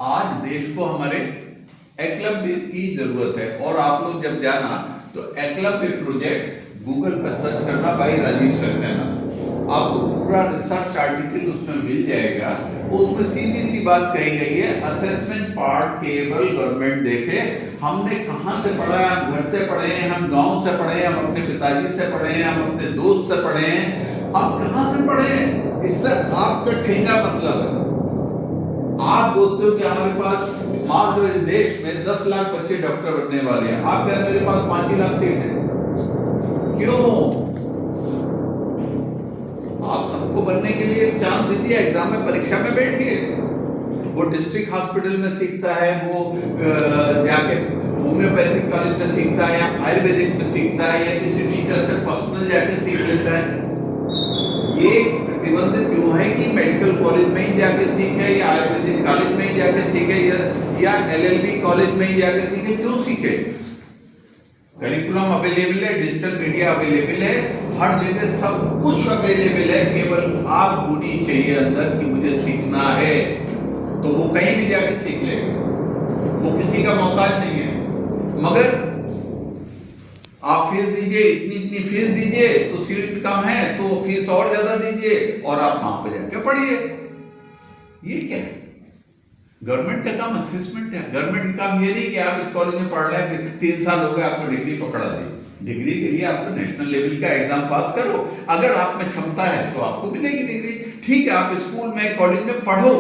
आज देश को हमारे एकलव्य की जरूरत है। और आप लोग जब जाना तो एकलव्य प्रोजेक्ट गूगल पर सर्च करना भाई राजीव सक्सेना, आपको पूरा रिसर्च आर्टिकल उसमें मिल जाएगा। उसमें सीधी सी बात कही गई है, असेसमेंट पार्ट केवल गवर्नमेंट देखे। हमने कहाँ से पढ़ा, हम घर से पढ़े हैं, हम गांव से पढ़े हैं, हम अपने पिताजी से पढ़े हैं, हम अपने दोस्त से पढ़े हैं, आप कहाँ से पढ़े हैं? इससे आपका ठेंगा मतलब है। आप बोलते हो कि हमारे पास मान लो इस देश में 10 लाख बच्चे डॉक्टर बनने वाले हैं, आप कह रहे हैं मेरे पास 5 ही लाख सीट है। क्यों? आप सबको बनने के लिए चांस दीजिए, एग्जाम में परीक्षा में बैठिए। वो डिस्ट्रिक्ट हॉस्पिटल में सीखता है, वो जाके होम्योपैथिक कॉलेज में सीखता है, या आयुर्वेदिक में सीखता है, या किसी टीचर से पर्सनल जाके सीख लेता है। ये प्रतिबंधित क्यों है कि मेडिकल कॉलेज में ही जाके सीखे, या आयुर्वेदिक कॉलेज में ही जाके सीखे, या LLB कॉलेज में ही जाके सीखे? क्यों सीखे? करिकुलम अवेलेबल है, डिजिटल मीडिया अवेलेबल है, हर जगह सब कुछ अवेलेबल है। केवल आप होनी चाहिए अंदर कि मुझे सीखना है, तो वो कहीं भी जाके सीख लेगा, वो किसी का मोहताज नहीं है। मगर आप फीस दीजिए, इतनी फीस दीजिए, तो सीट कम है तो फीस और ज्यादा दीजिए और आप वहां पे जाके पढ़िए। ये क्या है? गवर्नमेंट का काम असेसमेंट है। गवर्नमेंट का काम ये नहीं कि आप इस कॉलेज में पढ़ रहे हैं, 3 साल हो गए, आपको डिग्री पकड़ा दी। डिग्री के लिए आपको नेशनल लेवल का एग्जाम पास करो, अगर आप में क्षमता है तो आपको मिलेगी डिग्री। ठीक है, आप स्कूल में कॉलेज में पढ़ो,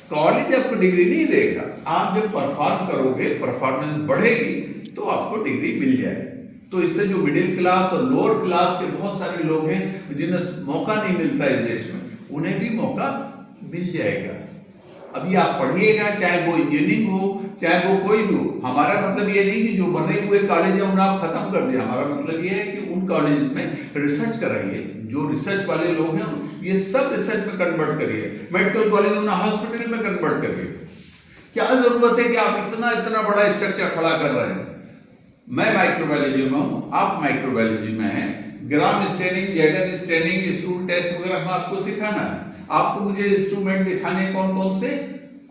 कॉलेज आपको डिग्री नहीं देगा। आप जब परफॉर्म करोगे, परफॉर्मेंस बढ़ेगी तो आपको डिग्री मिल जाएगी। तो इससे जो मिडिल क्लास और लोअर क्लास के बहुत सारे लोग हैं जिन्हें मौका नहीं मिलता इस देश में, उन्हें भी मौका मिल जाएगा। अभी आप पढ़िएगा, चाहे वो इंजीनियरिंग हो, चाहे वो कोई भी हो। हमारा मतलब ये नहीं कि जो बने हुए कॉलेज है उन्हें आप खत्म कर दिया। हमारा मतलब ये है कि उन कॉलेज में रिसर्च कराइए, जो रिसर्च वाले लोग हैं ये सब रिसर्च में कन्वर्ट करिए। मेडिकल कॉलेज उन्हें हॉस्पिटल में कन्वर्ट करिए। क्या जरूरत है कि आप इतना बड़ा स्ट्रक्चर खड़ा कर रहे हैं? मैं माइक्रोबायोलॉजी में हूं, आप माइक्रोबायोलॉजी में हैं। ग्राम स्टेनिंग, जेडन स्टेनिंग, स्टूल टेस्ट वगैरह में आपको सिखाना है। आपको मुझे इंस्ट्रूमेंट दिखाने कौन कौन से,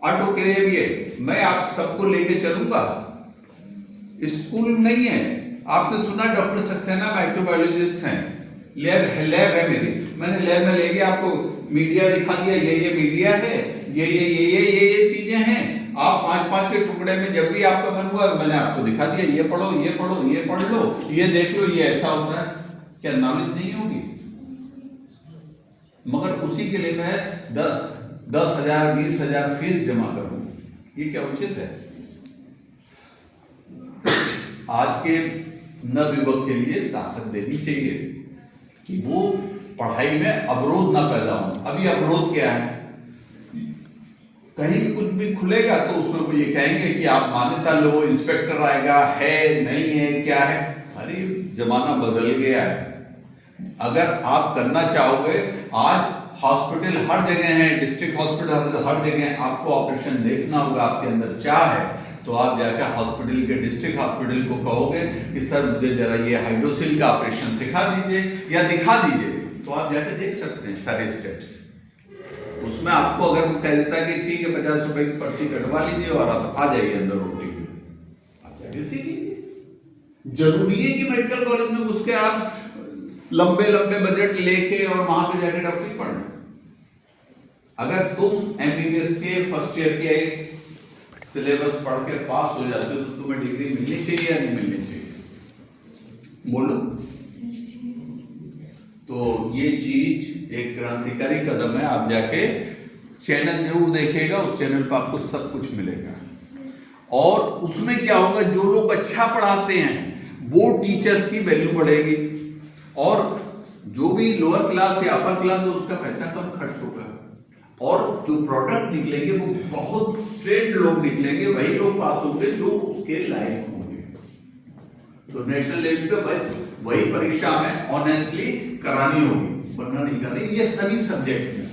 ऑटोक्लेव, ये मैं आप सबको लेके चलूंगा। स्कूल नहीं है, आपने सुना डॉक्टर सक्सेना माइक्रोबायोलॉजिस्ट हैं, लैब है मेरी, मैंने लैब में लेके आपको मीडिया दिखा दिया, ये मीडिया है, ये चीजें हैं। आप 5-5 के टुकड़े में जब भी आपका मन हुआ मैंने आपको दिखा दिया, ये पढ़ो, ये पढ़ लो, ये देख लो, ये ऐसा होता है। क्या नॉलेज नहीं होगी? मगर उसी के लिए मैं 10,000 20,000 फीस जमा करूं, ये क्या उचित है? आज के नवयुवक के लिए ताकत देनी चाहिए कि वो पढ़ाई में अवरोध ना पैदा हो। अभी अवरोध क्या है? कहीं भी कुछ भी खुलेगा तो उसमें वो ये कहेंगे कि आप मान्यता लो, इंस्पेक्टर आएगा, है नहीं है, क्या है। अरे जमाना बदल गया है। अगर आप करना चाहोगे, आज हॉस्पिटल हर जगह है, डिस्ट्रिक्ट हॉस्पिटल हर जगह, आपको ऑपरेशन देखना होगा, आपके अंदर चाह है तो आप जाकर हॉस्पिटल के डिस्ट्रिक्ट हॉस्पिटल को कहोगे कि सर मुझे जरा ये हाइड्रोसिल का ऑपरेशन सिखा दीजिए या दिखा दीजिए, तो आप जाके देख सकते हैं सारे स्टेप्स। उसमें आपको अगर वो कह देता है कि ठीक है 50 रुपए की पर्ची कटवा लीजिए और आप आ जाइए अंदर रोटी में, आप जाके सीख लीजिए। जरूरी है कि मेडिकल कॉलेज में घुस के आप लंबे बजट लेके और वहां पे जाके डॉक्टरी पढ़ना। अगर तुम MBBS के फर्स्ट ईयर के सिलेबस पढ़ के पास हो जाते हो तो तुम्हें डिग्री मिलनी चाहिए या नहीं मिलनी चाहिए? बोलो। तो ये चीज एक क्रांतिकारी कदम है। आप जाके चैनल जरूर देखिएगा, उस चैनल पर आपको सब कुछ मिलेगा। और उसमें क्या होगा, जो लोग अच्छा पढ़ाते हैं वो टीचर्स की वैल्यू बढ़ेगी, और जो भी लोअर क्लास या अपर क्लास है उसका पैसा कम खर्च होगा, और जो प्रोडक्ट निकलेंगे वो बहुत ट्रेंड लोग निकलेंगे, वही लोग पास होंगे जो उसके लायक होंगे। तो नेशनल लेवल पे बस वही परीक्षा में ऑनेस्टली करानी होगी, वरना नहीं करनी। ये सभी सब्जेक्ट में,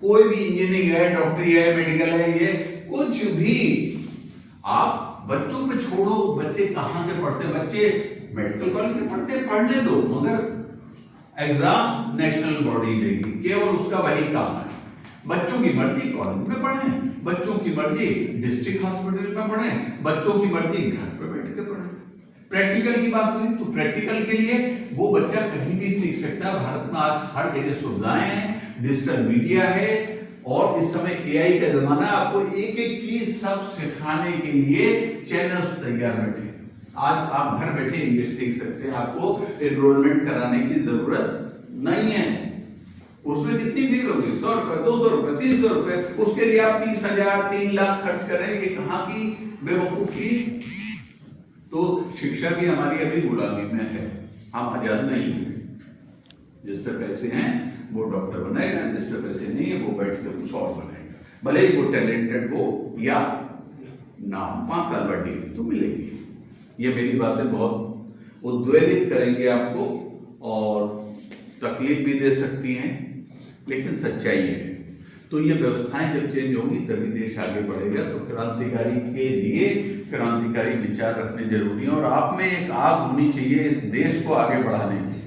कोई भी इंजीनियरिंग है, डॉक्टरी है, मेडिकल है, ये कुछ भी आप बच्चों पे छोड़ो। बच्चे कहां से पढ़ते, बच्चे मेडिकल कॉलेज में पढ़ते, पढ़ने दो, मगर एग्जाम नेशनल बॉडी लेगी, केवल उसका वही काम है। बच्चों की मर्जी कॉलेज में पढ़ें, बच्चों की मर्जी डिस्ट्रिक्ट हॉस्पिटल में पढ़ें, बच्चों की मर्जी घर पे बैठ के पढ़ें। प्रैक्टिकल की बात हुई तो प्रैक्टिकल के लिए वो बच्चा कहीं भी सीख सकता है। भारत में आज हर जगह सुविधाएं हैं, डिजिटल मीडिया है और इस समय एआई का जमाना, आपको एक एक चीज सब सिखाने के लिए चैनल्स तैयार बैठे। आज आप घर बैठे इंग्लिश सीख सकते हैं, आपको एनरोलमेंट कराने की जरूरत नहीं है। उसमें कितनी फीस होगी? 100 रुपए, 200 रुपए, 300 रुपए, उसके लिए आप 30,000 3 लाख खर्च करें, ये कहाँ की बेवकूफी। तो शिक्षा भी हमारी अभी गुलामी में है, हम आजाद नहीं है। जिस पे पैसे हैं वो डॉक्टर बनेगा, जिस पे पैसे नहीं है वो बैठ के कुछ और बनेगा, भले ही वो टैलेंटेड हो या ना। 5 साल बाद डिग्री तो मिलेगी। ये मेरी बातें बहुत उद्वेलित करेंगे आपको और तकलीफ भी दे सकती हैं, लेकिन सच्चाई है। तो ये व्यवस्थाएं जब चेंज होंगी तभी देश आगे बढ़ेगा। तो क्रांतिकारी के लिए क्रांतिकारी विचार रखने जरूरी है और आप में एक आग होनी चाहिए इस देश को आगे बढ़ाने की।